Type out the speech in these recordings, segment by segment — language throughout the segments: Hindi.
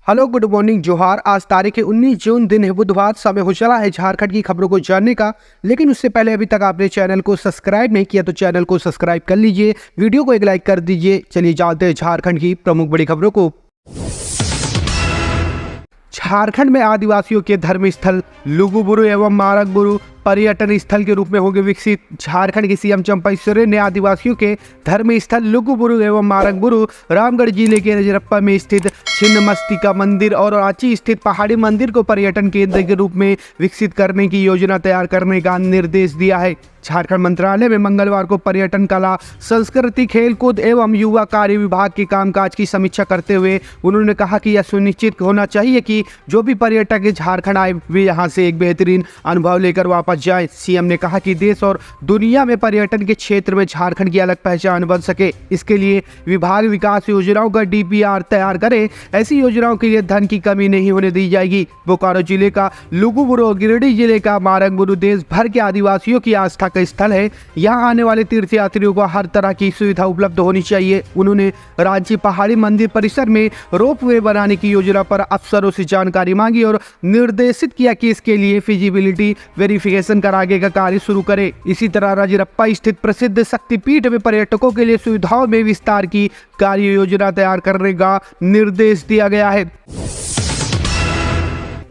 हेलो, गुड मॉर्निंग, जोहार। आज तारीख है 19 जून, दिन है बुधवार। समय हो चला है झारखंड की खबरों को जानने का, लेकिन उससे पहले अभी तक आपने चैनल को सब्सक्राइब नहीं किया तो चैनल को सब्सक्राइब कर लीजिए, वीडियो को एक लाइक कर दीजिए। चलिए जानते हैं झारखंड की प्रमुख बड़ी खबरों को। झारखंड में आदिवासियों के धर्म स्थल लुगुबुरु एवं मारगबुरु पर्यटन स्थल के रूप में होंगे विकसित। झारखंड की सीएम चंपा सोरेन ने आदिवासियों के धर्म स्थल लुगुबुरु एवं मारगबुरु रामगढ़ जिले के रजरप्पा में स्थित छिन्नमस्तिका मंदिर और रांची स्थित पहाड़ी मंदिर को पर्यटन केंद्र के रूप में विकसित करने की योजना तैयार करने का निर्देश दिया है। झारखंड मंत्रालय में मंगलवार को पर्यटन, कला, संस्कृति, खेलकूद एवं युवा कार्य विभाग के कामकाज की समीक्षा करते हुए उन्होंने कहा कि यह सुनिश्चित होना चाहिए कि जो भी पर्यटक झारखंड आए वे यहां से एक बेहतरीन अनुभव लेकर वापस जाए। सीएम ने कहा कि देश और दुनिया में पर्यटन के क्षेत्र में झारखंड की अलग पहचान बन सके, इसके लिए विभाग विकास योजनाओं का डीपीआर तैयार करे। ऐसी योजनाओं के लिए धन की कमी नहीं होने दी जाएगी। बोकारो जिले का लुगुबुरु और गिरिडीह जिले का मारगबुरु देश भर के आदिवासियों की आस्था का स्थल है। यहाँ आने वाले तीर्थयात्रियों को हर तरह की सुविधा उपलब्ध होनी चाहिए। उन्होंने रांची पहाड़ी मंदिर परिसर में रोपवे बनाने की योजना पर अफसरों से जानकारी मांगी और निर्देशित किया कि इसके लिए फिजिबिलिटी वेरिफिकेशन कर आगे का कार्य शुरू करे। इसी तरह रजरप्पा स्थित प्रसिद्ध शक्तिपीठ में पर्यटकों के लिए सुविधाओं में विस्तार की कार्य योजना तैयार करने का निर्देश दिया गया है।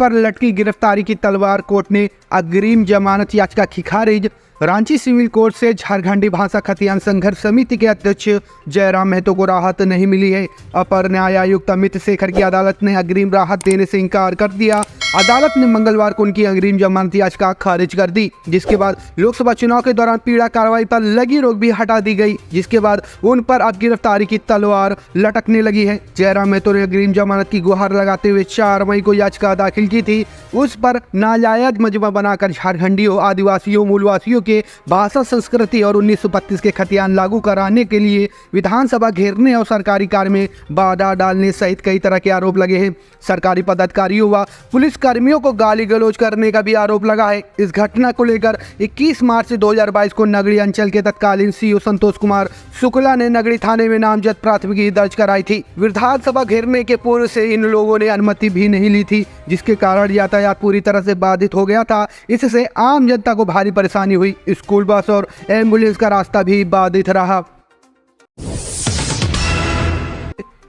पर लटकी गिरफ्तारी की तलवार, कोर्ट ने अग्रिम जमानत याचिका की खारिज। रांची सिविल कोर्ट से झारखंडी भाषा खतियान संघर्ष समिति के अध्यक्ष जयराम महतो को राहत नहीं मिली है। अपर न्याय आयुक्त अमित शेखर की अदालत ने अग्रिम राहत देने से इनकार कर दिया। अदालत ने मंगलवार को उनकी अग्रिम जमानत याचिका खारिज कर दी, जिसके बाद लोकसभा चुनाव के दौरान पीड़ा कार्रवाई पर लगी रोक भी हटा दी गई, जिसके बाद उन पर अब गिरफ्तारी की तलवार लटकने लगी है। जयराम महतो ने अग्रिम जमानत की गुहार लगाते हुए 4 मई को याचिका दाखिल की थी। उस पर नाजायज मजमा बनाकर झारखंडियों, आदिवासियों, मूलवासियों के भाषा, संस्कृति और 1932 के खतियान लागू कराने के लिए विधानसभा घेरने और सरकारी कार्य में बाधा डालने सहित कई तरह के आरोप लगे हैं। सरकारी पदाधिकारियों व पुलिस कर्मियों को गाली गलौज करने का भी आरोप लगा है। इस घटना को लेकर 21 मार्च 2022 को नगरी अंचल के तत्कालीन सीओ संतोष कुमार शुक्ला ने नगरी थाने में नामजद प्राथमिकी दर्ज कराई थी। विधानसभा घेरने के पूर्व से इन लोगों ने अनुमति भी नहीं ली थी, जिसके कारण यातायात पूरी तरह से बाधित हो गया था। इससे आम जनता को भारी परेशानी हुई। स्कूल बस और एम्बुलेंस का रास्ता भी बाधित रहा।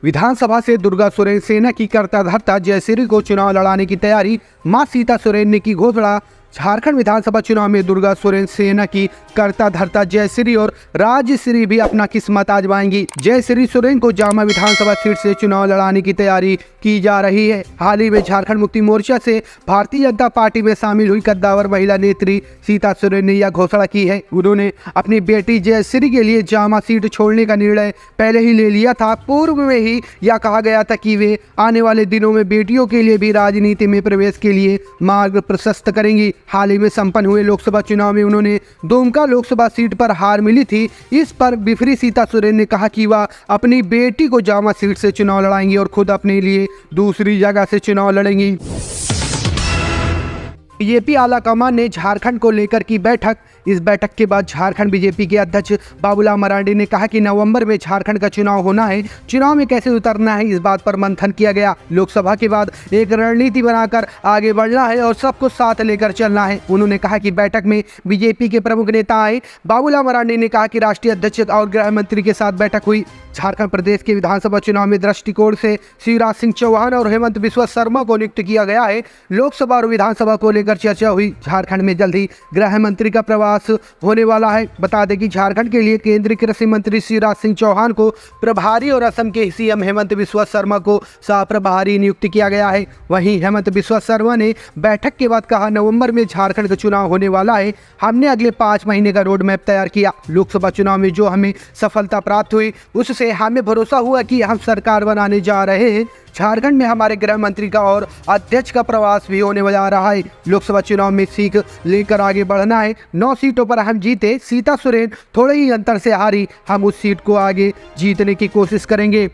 विधानसभा से दुर्गा सोरेन सेना की करता धरता जयश्री को चुनाव लड़ाने की तैयारी, मां सीता सोरेन ने की घोषणा। झारखंड विधानसभा चुनाव में दुर्गा सोरेन सेना की करता धरता जयश्री और राजश्री भी अपना किस्मत आजमाएंगी। जयश्री सोरेन को जामा विधानसभा सीट से चुनाव लड़ाने की तैयारी की जा रही है। हाल ही में झारखंड मुक्ति मोर्चा से भारतीय जनता पार्टी में शामिल हुई कद्दावर महिला नेत्री सीता सोरेन ने यह घोषणा की है। उन्होंने अपनी बेटी जयश्री के लिए जामा सीट छोड़ने का निर्णय पहले ही ले लिया था। पूर्व में ही यह कहा गया था कि वे आने वाले दिनों में बेटियों के लिए भी राजनीति में प्रवेश के लिए मार्ग प्रशस्त करेंगी। हाल ही में संपन्न हुए लोकसभा चुनाव में उन्होंने दुमका लोकसभा सीट पर हार मिली थी। इस पर बिफरी सीता सोरेन ने कहा कि वह अपनी बेटी को जामा सीट से चुनाव लड़ाएंगी और खुद अपने लिए दूसरी जगह से चुनाव लड़ेंगी। बीजेपी आलाकमान ने झारखंड को लेकर की बैठक। इस बैठक के बाद झारखंड बीजेपी के अध्यक्ष बाबूलाल मरांडी ने कहा कि नवंबर में झारखंड का चुनाव होना है। चुनाव में कैसे उतरना है, इस बात पर मंथन किया गया। लोकसभा के बाद एक रणनीति बनाकर आगे बढ़ना है और सबको साथ लेकर चलना है। उन्होंने कहा कि बैठक में बीजेपी के प्रमुख नेता आए। बाबूलाल मरांडी ने कहा कि राष्ट्रीय अध्यक्ष और गृह मंत्री के साथ बैठक हुई। झारखंड प्रदेश के विधानसभा चुनाव में दृष्टिकोण से शिवराज सिंह चौहान और हेमंत बिस्वा शर्मा को नियुक्त किया गया है। लोकसभा और विधानसभा को लेकर चर्चा हुई। झारखंड में जल्द ही गृह मंत्री का प्रवास होने वाला है। बता दें कि झारखंड के लिए केंद्रीय कृषि मंत्री शिवराज सिंह चौहान को प्रभारी और असम के सीएम हेमंत बिस्वा शर्मा को सह प्रभारी नियुक्त किया गया है। वहीं हेमंत बिस्वा शर्मा ने बैठक के बाद कहा, नवंबर में झारखंड का चुनाव होने वाला है। हमने अगले 5 महीने का रोड मैप तैयार किया। लोकसभा चुनाव में जो हमें सफलता प्राप्त हुई उससे हमें भरोसा हुआ कि हम सरकार बनाने जा रहे हैं। झारखंड में हमारे गृह मंत्री का और अध्यक्ष का प्रवास भी होने जा रहा है। लोकसभा चुनाव में सीख लेकर आगे बढ़ना है। 9 सीटों पर हम जीते। सीता सोरेन थोड़े ही अंतर से हारी। हम उस सीट को आगे जीतने की कोशिश करेंगे।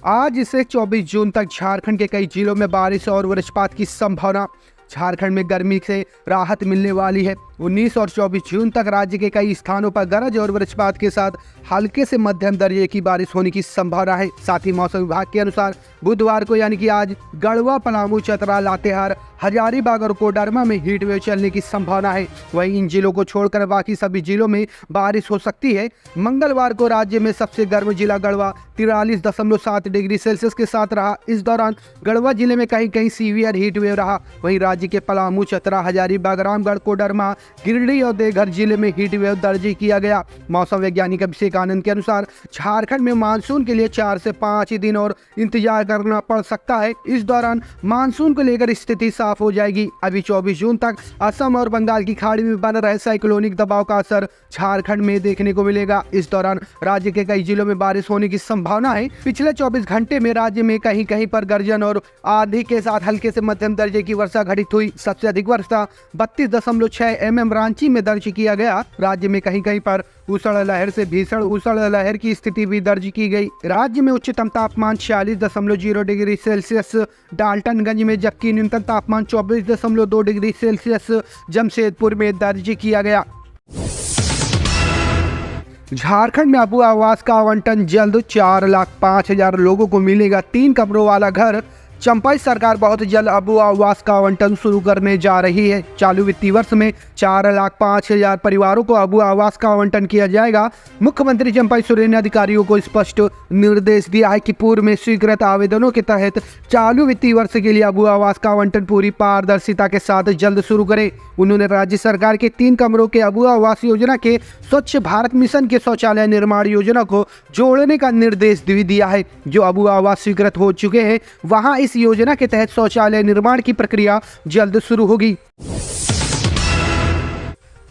आज से 24 जून तक झारखंड के कई जिलों में बारिश और वज्रपात की संभावना। झारखंड में गर्मी से राहत मिलने वाली है। 19 और 24 जून तक राज्य के कई स्थानों पर गरज और वज्रपात के साथ हल्के से मध्यम दर्जे की बारिश होने की संभावना है। साथ ही मौसम विभाग के अनुसार बुधवार को यानी कि आज गढ़वा, पलामू, चतरा, लातेहार, हजारीबाग और कोडरमा में हीट वेव चलने की संभावना है। वहीं इन जिलों को छोड़कर बाकी सभी जिलों में बारिश हो सकती है। मंगलवार को राज्य में सबसे गर्म जिला गढ़वा 43.7 डिग्री सेल्सियस के साथ रहा। इस दौरान गढ़वा जिले में कहीं कहीं सीवियर हीट वेव रहा। वहीं राज्य के पलामू, चतरा, हजारीबाग, रामगढ़, कोडरमा, गिरिडीह और देवघर जिले में हीट वेव दर्ज किया गया। मौसम वैज्ञानिक अभिषेक आनंद के अनुसार झारखंड में मानसून के लिए 4 से 5 दिन और इंतजार करना पड़ सकता है। इस दौरान मानसून को लेकर स्थिति साफ हो जाएगी। अभी 24 जून तक असम और बंगाल की खाड़ी में बन रहे साइक्लोनिक दबाव का असर झारखंड में देखने को मिलेगा। इस दौरान राज्य के कई जिलों में बारिश होने की संभावना है। पिछले 24 घंटे में राज्य में कहीं कहीं पर गर्जन और आंधी के साथ हल्के से मध्यम दर्जे की वर्षा घटित हुई। सबसे अधिक वर्षा 32.6 mm रांची में दर्ज किया गया। राज्य में कहीं कहीं पर ऊसड़ लहर से भीषण ऊसड़ लहर की स्थिति भी दर्ज की गई। राज्य में उच्चतम तापमान 46.0 डिग्री सेल्सियस डाल्टनगंज में, जबकि न्यूनतम तापमान 24.2 डिग्री सेल्सियस जमशेदपुर में दर्ज किया गया। झारखंड में अबू आवास का आवंटन जल्द, 4,05,000 लोगों को मिलेगा 3 कमरों वाला घर। चंपाई सरकार बहुत जल्द अबू आवास का आवंटन शुरू करने जा रही है। चालू वित्तीय वर्ष में 4,05,000 परिवारों को अबू आवास का आवंटन किया जाएगा। मुख्यमंत्री चंपाई सोरेन ने अधिकारियों को स्पष्ट निर्देश दिया है कि पूर्व में स्वीकृत आवेदनों के तहत चालू वित्तीय वर्ष के लिए अबू आवास का आवंटन पूरी पारदर्शिता के साथ जल्द शुरू करें। उन्होंने राज्य सरकार के 3 कमरों के अबू आवास योजना के स्वच्छ भारत मिशन के शौचालय निर्माण योजना को जोड़ने का निर्देश भी दिया है। जो अबू आवास स्वीकृत हो चुके हैं वहां इस योजना के तहत शौचालय निर्माण की प्रक्रिया जल्द शुरू होगी।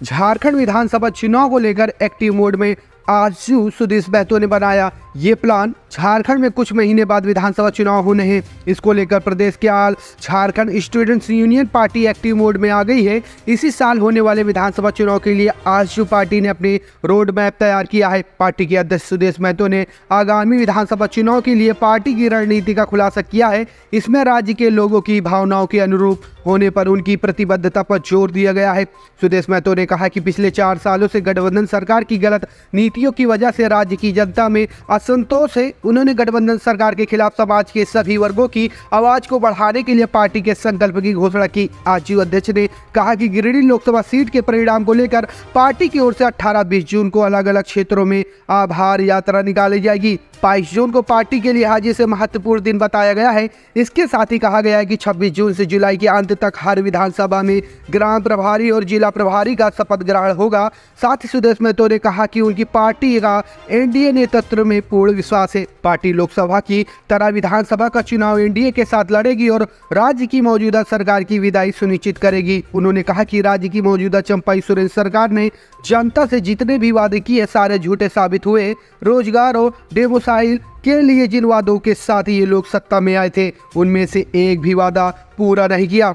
झारखंड विधानसभा चुनाव को लेकर एक्टिव मोड में आजू सुदेश महतो ने बनाया ये प्लान। झारखंड में कुछ महीने बाद विधानसभा चुनाव होने हैं। इसको लेकर प्रदेश के All Jharkhand Students Union party active mode में आ गई है। इसी साल होने वाले विधानसभा चुनाव के लिए आजू पार्टी ने अपनी रोड मैप तैयार किया है। पार्टी के अध्यक्ष सुदेश महतो ने आगामी विधानसभा चुनाव के लिए पार्टी की रणनीति का खुलासा किया है। इसमें राज्य के लोगों की भावनाओं के अनुरूप होने पर उनकी प्रतिबद्धता पर जोर दिया गया है। सुदेश महतो ने कहा कि पिछले 4 सालों से गठबंधन सरकार की गलत नीतियों की वजह से राज्य की जनता में असंतोष है। उन्होंने गठबंधन सरकार के खिलाफ समाज के सभी वर्गों की आवाज को बढ़ाने के लिए पार्टी के संकल्प की घोषणा की। आजू अध्यक्ष ने कहा कि गिरिडीह लोकसभा सीट के परिणाम को लेकर पार्टी की ओर से 18-20 जून को अलग अलग क्षेत्रों में आभार यात्रा निकाली जाएगी। 22 जून को पार्टी के लिहाज से महत्वपूर्ण दिन बताया गया है। इसके साथ ही कहा गया है कि 26 जून से जुलाई के अंत तक हर विधानसभा में ग्राम प्रभारी और जिला प्रभारी का शपथ ग्रहण होगा। साथ ही सुदेश महतो ने कहा कि उनकी पार्टी का एनडीए नेतृत्व में पूर्ण विश्वास है। पार्टी लोकसभा की तरह विधानसभा का चुनाव एनडीए के साथ लड़ेगी और राज्य की मौजूदा सरकार की विदाई सुनिश्चित करेगी। उन्होंने कहा कि राज्य की मौजूदा चंपाई सोरेन सरकार ने जनता से जितने भी वादे किए सारे झूठे साबित हुए। रोजगार और डेमोसाइल के लिए जिन वादों के साथ ये लोग सत्ता में आए थे उनमें से एक भी वादा पूरा नहीं किया।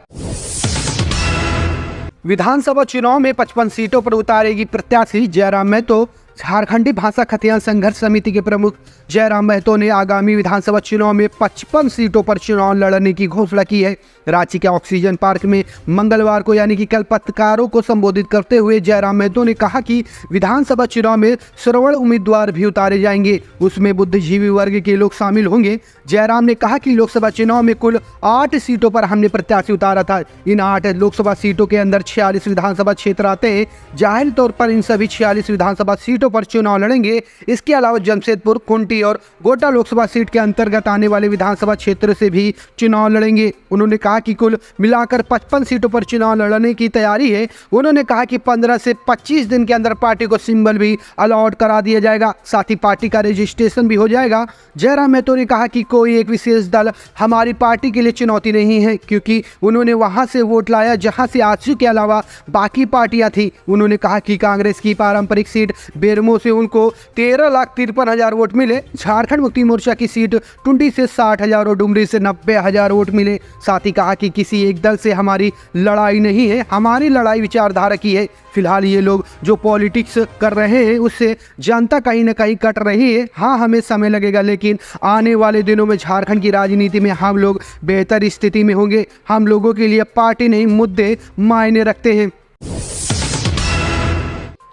विधानसभा चुनाव में 55 सीटों पर उतारेगी प्रत्याशी जयराम महतो। झारखंडी भाषा खतियान संघर्ष समिति के प्रमुख जयराम महतो ने आगामी विधानसभा चुनाव में 55 सीटों पर चुनाव लड़ने की घोषणा की है। रांची के ऑक्सीजन पार्क में मंगलवार को यानी कि कल पत्रकारों को संबोधित करते हुए जयराम महतो ने कहा कि विधानसभा चुनाव में श्रवण उम्मीदवार भी उतारे जाएंगे, उसमें बुद्धिजीवी वर्ग के लोग शामिल होंगे। जयराम ने कहा कि लोकसभा चुनाव में कुल 8 सीटों पर हमने प्रत्याशी उतारा था। इन 8 लोकसभा सीटों के अंदर 46 विधानसभा क्षेत्र आते हैं। जाहिर तौर पर इन सभी 46 विधानसभा सीटों पर चुनाव लड़ेंगे। इसके अलावा जमशेदपुर, कुंटी और गोड्डा लोकसभा सीट के अंतर्गत आने वाले विधानसभा क्षेत्र से भी चुनाव लड़ेंगे। उन्होंने कहा कि कुल मिलाकर 55 सीटों पर चुनाव लड़ने की तैयारी है। उन्होंने कहा कि 15 से 25 दिन के अंदर पार्टी को सिंबल भी अलॉट करा दिया जाएगा, साथ ही पार्टी का रजिस्ट्रेशन भी हो जाएगा। जयराम महतो ने कहा कि कोई एक विशेष दल हमारी पार्टी के लिए चुनौती नहीं है, क्योंकि उन्होंने वहां से वोट लाया जहां से आजसू के अलावा बाकी पार्टियां थी। उन्होंने कहा कि कांग्रेस की पारंपरिक सीट बेरमो से उनको 13,53,000 वोट मिले। झारखंड मुक्ति मोर्चा की सीट टुंडी से 60,000 और डुमरी से 90,000 वोट मिले। साथ ही कहा कि किसी एक दल से हमारी लड़ाई नहीं है, हमारी लड़ाई विचारधारा की है। फिलहाल ये लोग जो पॉलिटिक्स कर रहे हैं उससे जनता कहीं ना कहीं कट रही है। हाँ, हमें समय लगेगा, लेकिन आने वाले दिनों में झारखंड की राजनीति में हम लोग बेहतर स्थिति में होंगे। हम लोगों के लिए पार्टी नहीं, मुद्दे मायने रखते हैं।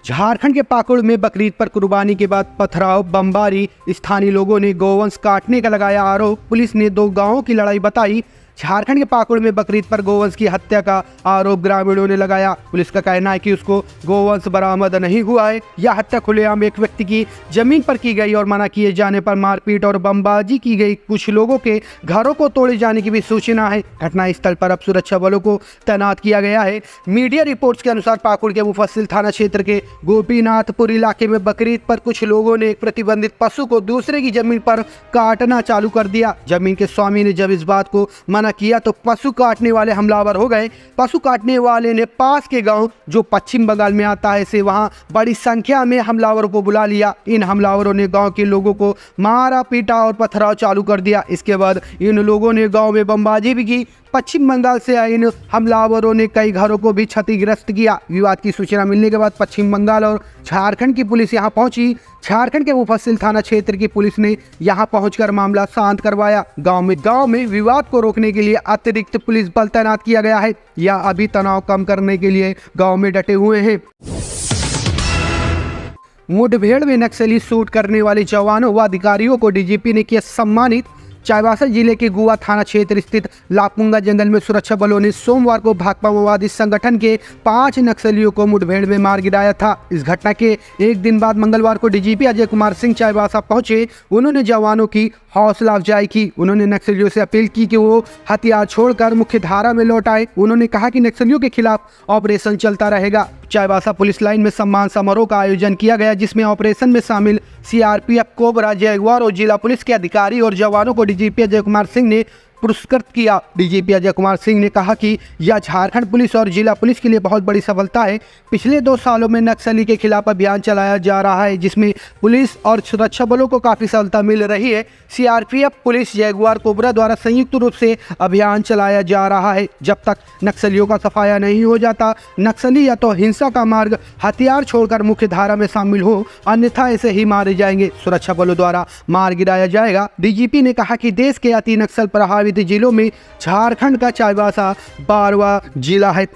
झारखंड के पाकुड़ में बकरीद पर कुर्बानी के बाद पथराव बमबारी, स्थानीय लोगों ने गौवंश काटने का लगाया आरोप। पुलिस ने 2 गांवों की लड़ाई बताई। झारखंड के पाकुड़ में बकरीद पर गोवंश की हत्या का आरोप ग्रामीणों ने लगाया। पुलिस का कहना है कि उसको गोवंश बरामद नहीं हुआ है। यह हत्या खुलेआम एक व्यक्ति की जमीन पर की गई और मना किए जाने पर मारपीट और बमबाजी की गई। कुछ लोगों के घरों को तोड़े जाने की भी सूचना है। घटनास्थल पर अब सुरक्षा बलों को तैनात किया गया है। मीडिया रिपोर्ट्स के अनुसार पाकुड़ के मुफस्सिल थाना क्षेत्र के गोपीनाथपुर इलाके में बकरीद पर कुछ लोगों ने एक प्रतिबंधित पशु को दूसरे की जमीन पर काटना चालू कर दिया। जमीन के स्वामी ने जब इस बात को मना किया तो पशु काटने वाले हमलावर हो गए। पशु काटने वाले ने पास के गांव जो पश्चिम बंगाल में आता है से वहां बड़ी संख्या में हमलावरों को बुला लिया। इन हमलावरों ने गांव के लोगों को मारा पीटा और पथराव चालू कर दिया। इसके बाद इन लोगों ने गांव में बमबाजी भी की। पश्चिम बंगाल से आए इन हमलावरों ने कई घरों को भी क्षतिग्रस्त किया। विवाद की सूचना मिलने के बाद पश्चिम बंगाल और झारखंड की पुलिस यहां पहुंची। झारखंड के मुफस्सिल थाना क्षेत्र की पुलिस ने यहां पहुंचकर मामला शांत करवाया। गांव में विवाद को रोकने के लिए अतिरिक्त पुलिस बल तैनात किया गया है। या अभी तनाव कम करने के लिए गाँव में डटे हुए हैं। मुठभेड़ में नक्सली शूट करने वाले जवानों व अधिकारियों को डीजीपी ने किया सम्मानित। चाईबासा जिले के गुआ थाना क्षेत्र स्थित लापुंगा जंगल में सुरक्षा बलों ने सोमवार को भाकपा माओवादी संगठन के 5 नक्सलियों को मुठभेड़ में मार गिराया था। इस घटना के एक दिन बाद मंगलवार को डीजीपी अजय कुमार सिंह चाईबासा पहुंचे। उन्होंने जवानों की हौसला अफजाई की। उन्होंने नक्सलियों से अपील की कि वो हथियार छोड़कर मुख्य धारा में लौट आए। उन्होंने कहा कि नक्सलियों के खिलाफ ऑपरेशन चलता रहेगा। चाईबासा पुलिस लाइन में सम्मान समारोह का आयोजन किया गया, जिसमें ऑपरेशन में शामिल सीआरपीएफ, कोबरा, जगुआर और जिला पुलिस के अधिकारी और जवानों को डीजीपी अजय कुमार सिंह ने पुरस्कृत किया। डीजीपी अजय कुमार सिंह ने कहा कि यह झारखंड पुलिस और जिला पुलिस के लिए बहुत बड़ी सफलता है। पिछले 2 सालों में नक्सली के खिलाफ अभियान चलाया जा रहा है, जिसमें पुलिस और सुरक्षा बलों को काफ़ी सफलता मिल रही है। सीआरपीएफ, पुलिस, जगुआर, कोबरा द्वारा संयुक्त रूप से अभियान चलाया जा रहा है। जब तक नक्सलियों का सफाया नहीं हो जाता, नक्सली या तो हिंसा का मार्ग हथियार छोड़कर मुख्य धारा में शामिल हो, अन्यथा ऐसे ही मारे जाएंगे। सुरक्षा बलों द्वारा मार गिराया जाएगा। डीजीपी ने कहा कि देश के अति नक्सल प्रभावित जिलों में झारखंड का चाईबासा 12वां जिला है।